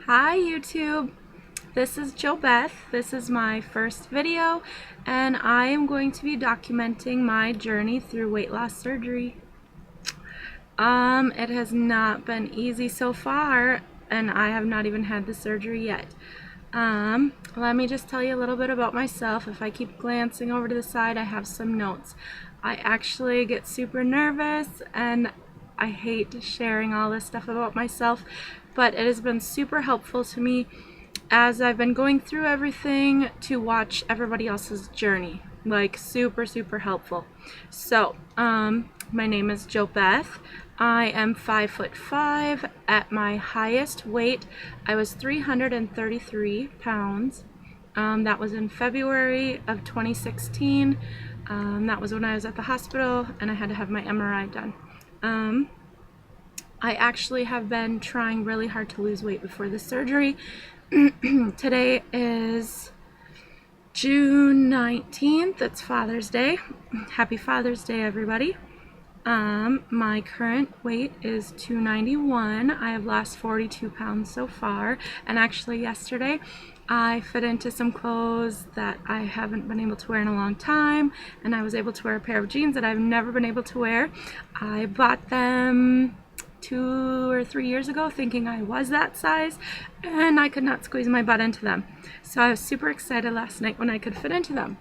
Hi YouTube, this is JoBeth. This is my first video and I am going to be documenting my journey through weight loss surgery. It has not been easy so far and I have not even had the surgery yet. Let me just tell you a little bit about myself. If I keep glancing over to the side, I have some notes. I actually get super nervous and I hate sharing all this stuff about myself, but it has been super helpful to me as I've been going through everything to watch everybody else's journey. Like super helpful. So, my name is JoBeth. I am 5'5". At my highest weight, I was 333 pounds. That was in February of 2016. That was when I was at the hospital and I had to have my MRI done. I actually have been trying really hard to lose weight before the surgery. Today is June 19th. It's Father's Day. Happy Father's Day, everybody. My current weight is 291. I have lost 42 pounds so far, and actually yesterday I fit into some clothes that I haven't been able to wear in a long time, and I was able to wear a pair of jeans that I've never been able to wear. I bought them 2 or 3 years ago thinking I was that size, and I could not squeeze my butt into them. So I was super excited last night when I could fit into them.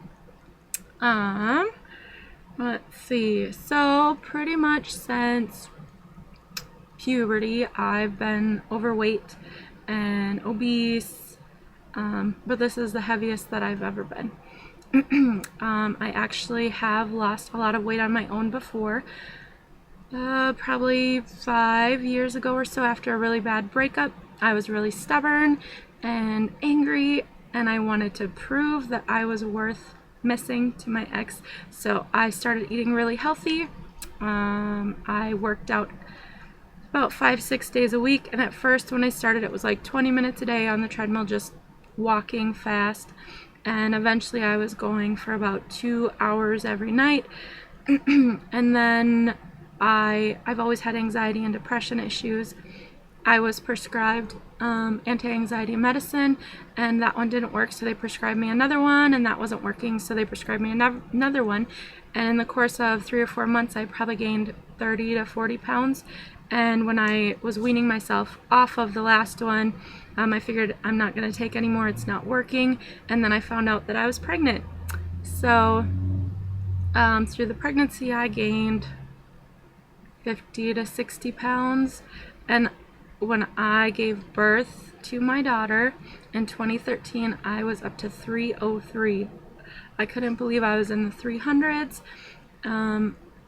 Let's see, so pretty much since puberty I've been overweight and obese, but this is the heaviest that I've ever been. I actually have lost a lot of weight on my own before. Probably 5 years ago or so, after a really bad breakup. I was really stubborn and angry, and I wanted to prove that I was worth missing to my ex, so I started eating really healthy. I worked out about 5-6 days a week, and at first when I started it was like 20 minutes a day on the treadmill, just walking fast, and eventually I was going for about 2 hours every night. And then I've always had anxiety and depression issues. I was prescribed anti-anxiety medicine, and that one didn't work, so they prescribed me another one, and that wasn't working, so they prescribed me another one. And in the course of 3 or 4 months, I probably gained 30 to 40 pounds. And when I was weaning myself off of the last one, I figured I'm not going to take any more, it's not working. And then I found out that I was pregnant. So through the pregnancy, I gained 50 to 60 pounds. And when I gave birth to my daughter in 2013, I was up to 303. I couldn't believe I was in the 300s.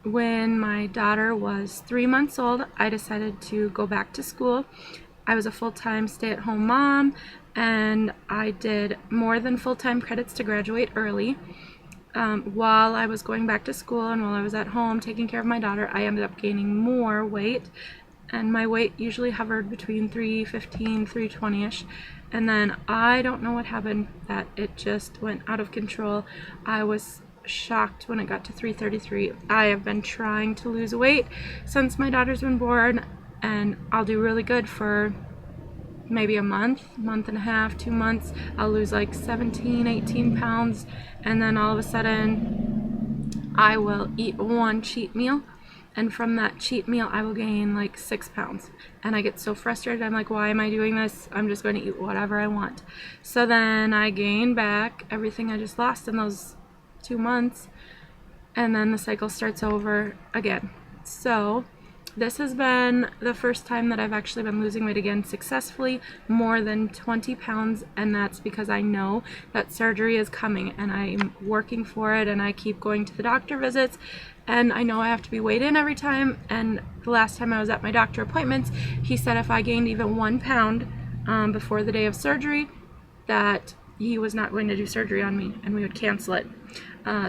When my daughter was 3 months old, I decided to go back to school. I was a full-time stay-at-home mom, and I did more than full-time credits to graduate early. While I was going back to school and while I was at home taking care of my daughter, I ended up gaining more weight, and my weight usually hovered between 315, 320-ish, and then I don't know what happened, that it just went out of control. I was shocked when it got to 333. I have been trying to lose weight since my daughter's been born, and I'll do really good for maybe a month and a half, 2 months. I'll lose like 17, 18 pounds, and then all of a sudden I will eat one cheat meal, and from that cheat meal I will gain like 6 pounds, and I get so frustrated. I'm like, why am I doing this? I'm just going to eat whatever I want. So then I gain back everything I just lost in those 2 months, and then the cycle starts over again. So this has been the first time that I've actually been losing weight again successfully, more than 20 pounds, and that's because I know that surgery is coming, and I'm working for it, and I keep going to the doctor visits, and I know I have to be weighed in every time. And the last time I was at my doctor appointments, he said if I gained even 1 pound before the day of surgery, that he was not going to do surgery on me and we would cancel it.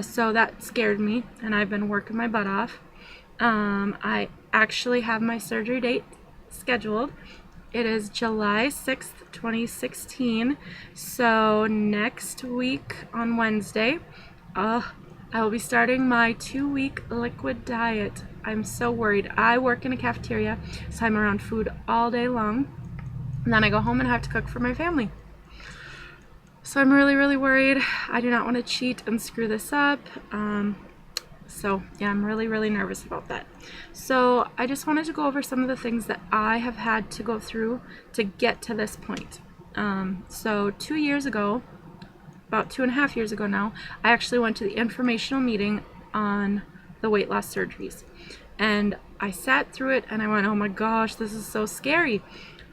So that scared me, and I've been working my butt off. I actually have my surgery date scheduled. It is July 6th, 2016. So next week on Wednesday, I will be starting my 2-week liquid diet. I'm so worried. I work in a cafeteria, so I'm around food all day long. And then I go home and have to cook for my family. So I'm really, really worried. I do not want to cheat and screw this up. So yeah, I'm really, really nervous about that. So I just wanted to go over some of the things that I have had to go through to get to this point. So 2 years ago, about 2.5 years ago now, I actually went to the informational meeting on the weight loss surgeries. And I sat through it and I went, oh my gosh, this is so scary.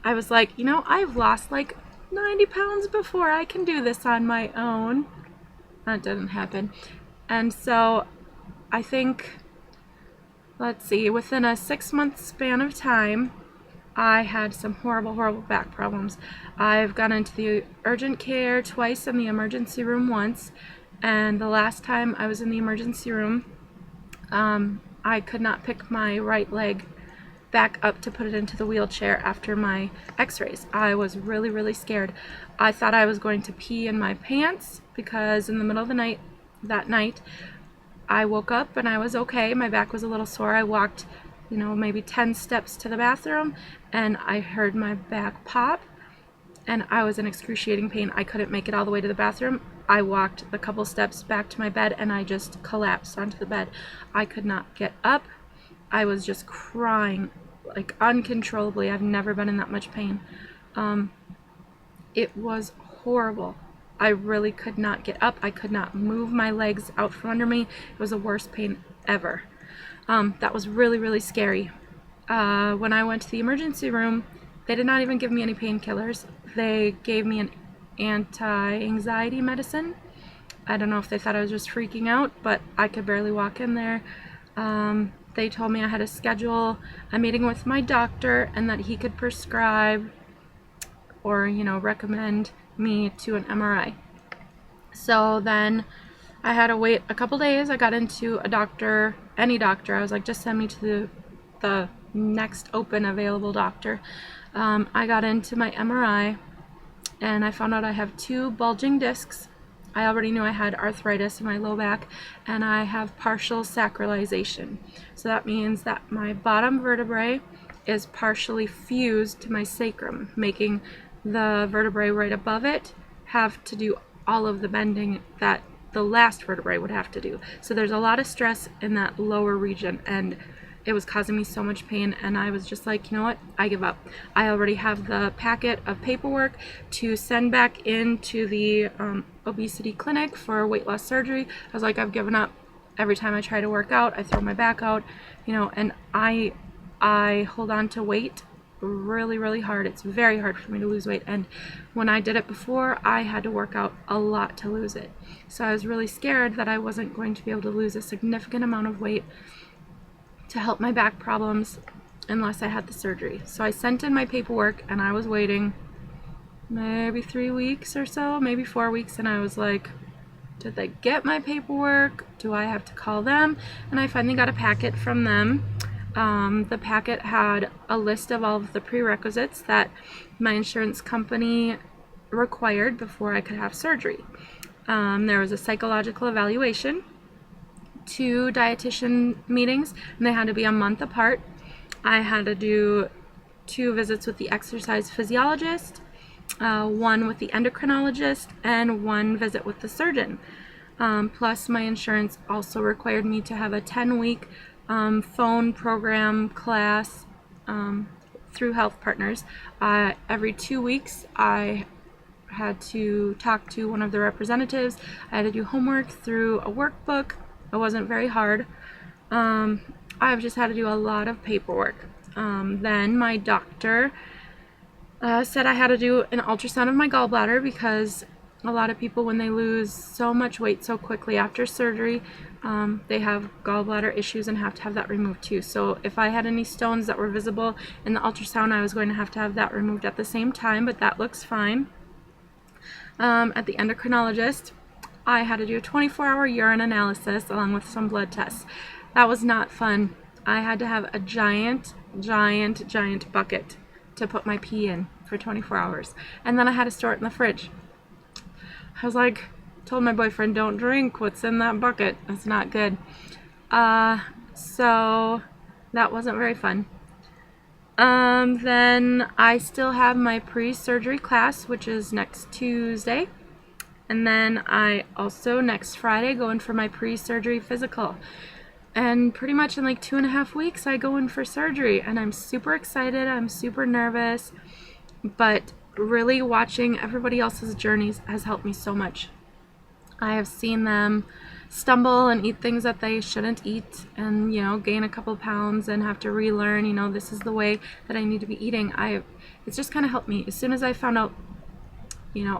I was like, I've lost like 90 pounds before. I can do this on my own. That didn't happen. And so I think, let's see, within a 6-month span of time, I had some horrible, horrible back problems. I've gone into the urgent care twice and the emergency room once. And the last time I was in the emergency room, I could not pick my right leg back up to put it into the wheelchair after my x-rays. I was really, really scared. I thought I was going to pee in my pants because in the middle of the night, that night, I woke up and I was okay. My back was a little sore. I walked, maybe 10 steps to the bathroom and I heard my back pop and I was in excruciating pain. I couldn't make it all the way to the bathroom. I walked a couple steps back to my bed and I just collapsed onto the bed. I could not get up. I was just crying like uncontrollably. I've never been in that much pain. It was horrible. I really could not get up. I could not move my legs out from under me. It was the worst pain ever. That was really, really scary. When I went to the emergency room, they did not even give me any painkillers. They gave me an anti-anxiety medicine. I don't know if they thought I was just freaking out, but I could barely walk in there. They told me I had to schedule a meeting with my doctor and that he could prescribe or, recommend me to an MRI. So then I had to wait a couple days. I got into a doctor, any doctor. I was like, just send me to the next open available doctor. I got into my MRI and I found out I have 2 bulging discs. I already knew I had arthritis in my low back and I have partial sacralization. So that means that my bottom vertebrae is partially fused to my sacrum, making the vertebrae right above it have to do all of the bending that the last vertebrae would have to do. So there's a lot of stress in that lower region and it was causing me so much pain and I was just like, you know what, I give up. I already have the packet of paperwork to send back into the obesity clinic for weight loss surgery. I was like, I've given up. Every time I try to work out, I throw my back out, and I hold on to weight really, really hard. It's very hard for me to lose weight, and when I did it before, I had to work out a lot to lose it. So I was really scared that I wasn't going to be able to lose a significant amount of weight to help my back problems unless I had the surgery. So I sent in my paperwork and I was waiting maybe 3 weeks or so, maybe 4 weeks, and I was like, did they get my paperwork? Do I have to call them? And I finally got a packet from them. The packet had a list of all of the prerequisites that my insurance company required before I could have surgery. There was a psychological evaluation, 2 dietitian meetings, and they had to be a month apart. I had to do 2 visits with the exercise physiologist, 1 with the endocrinologist, and 1 visit with the surgeon. Plus my insurance also required me to have a 10-week phone program class through Health Partners. Every 2 weeks I had to talk to one of the representatives. I had to do homework through a workbook. It wasn't very hard. I've just had to do a lot of paperwork. Then my doctor said I had to do an ultrasound of my gallbladder because a lot of people, when they lose so much weight so quickly after surgery, they have gallbladder issues and have to have that removed too. So if I had any stones that were visible in the ultrasound, I was going to have that removed at the same time, but that looks fine. At the endocrinologist, I had to do a 24-hour urine analysis along with some blood tests. That was not fun. I had to have a giant bucket to put my pee in for 24 hours. And then I had to store it in the fridge. I was like, told my boyfriend, don't drink what's in that bucket. It's not good. So that wasn't very fun. Then I still have my pre-surgery class, which is next Tuesday. And then I also next Friday go in for my pre-surgery physical. And pretty much in like 2.5 weeks, I go in for surgery. And I'm super excited. I'm super nervous. But really watching everybody else's journeys has helped me so much. I have seen them stumble and eat things that they shouldn't eat and, gain a couple pounds and have to relearn, this is the way that I need to be eating. It's just kind of helped me. As soon as I found out,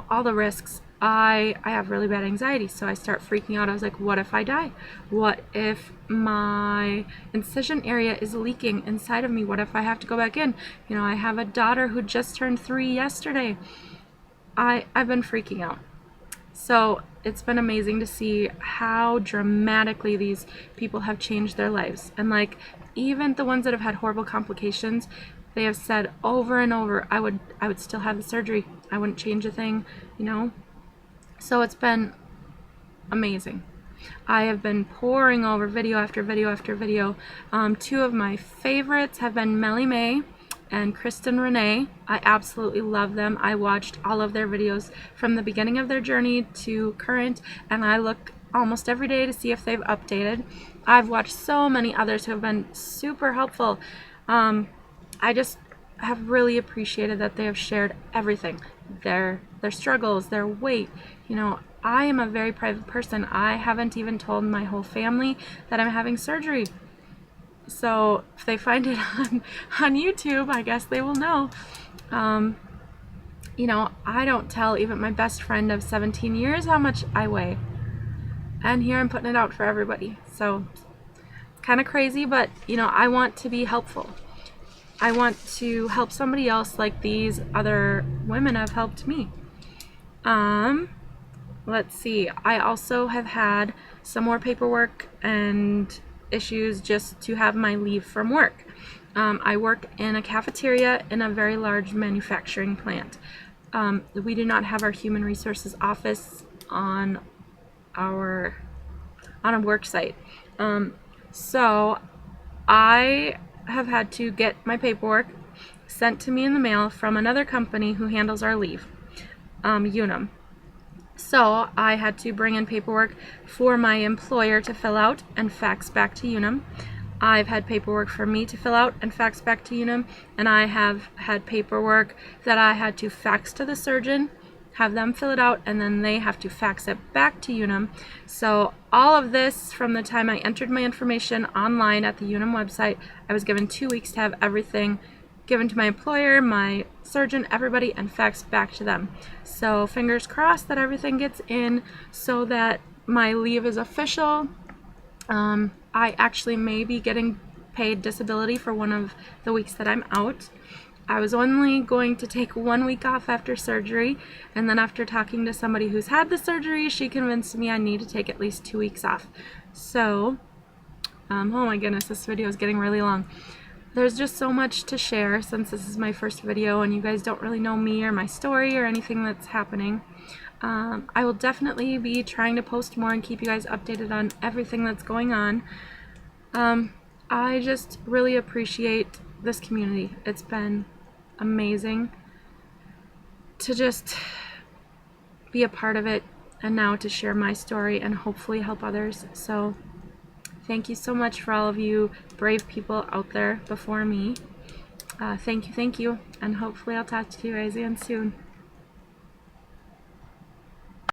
all the risks, I have really bad anxiety. So I start freaking out. I was like, what if I die? What if my incision area is leaking inside of me? What if I have to go back in? I have a daughter who just turned 3 yesterday. I've been freaking out. So it's been amazing to see how dramatically these people have changed their lives. And like, even the ones that have had horrible complications, they have said over and over, I would still have the surgery. I wouldn't change a thing, So it's been amazing. I have been poring over video after video after video. 2 of my favorites have been Melly May and Kristen Renee. I absolutely love them. I watched all of their videos from the beginning of their journey to current, and I look almost every day to see if they've updated. I've watched so many others who have been super helpful. I just have really appreciated that they have shared everything, their struggles, their weight. I am a very private person. I haven't even told my whole family that I'm having surgery. So if they find it on YouTube, I guess they will know. I don't tell even my best friend of 17 years how much I weigh. And here I'm putting it out for everybody. So it's kind of crazy, but I want to be helpful. I want to help somebody else like these other women have helped me. Let's see. I also have had some more paperwork and issues just to have my leave from work. I work in a cafeteria in a very large manufacturing plant. We do not have our human resources office on a work site. So I have had to get my paperwork sent to me in the mail from another company who handles our leave, Unum. So I had to bring in paperwork for my employer to fill out and fax back to Unum. I've had paperwork for me to fill out and fax back to Unum, and I have had paperwork that I had to fax to the surgeon, have them fill it out, and then they have to fax it back to Unum. So all of this, from the time I entered my information online at the Unum website, I was given 2 weeks to have everything given to my employer, my surgeon, everybody, and faxed back to them. So fingers crossed that everything gets in so that my leave is official. I actually may be getting paid disability for one of the weeks that I'm out. I was only going to take 1 week off after surgery, and then after talking to somebody who's had the surgery, she convinced me I need to take at least 2 weeks off. So, oh my goodness, this video is getting really long. There's just so much to share since this is my first video and you guys don't really know me or my story or anything that's happening. I will definitely be trying to post more and keep you guys updated on everything that's going on. I just really appreciate this community. It's been amazing to just be a part of it and now to share my story and hopefully help others. So thank you so much for all of you brave people out there before me. Thank you, and hopefully I'll talk to you guys again soon.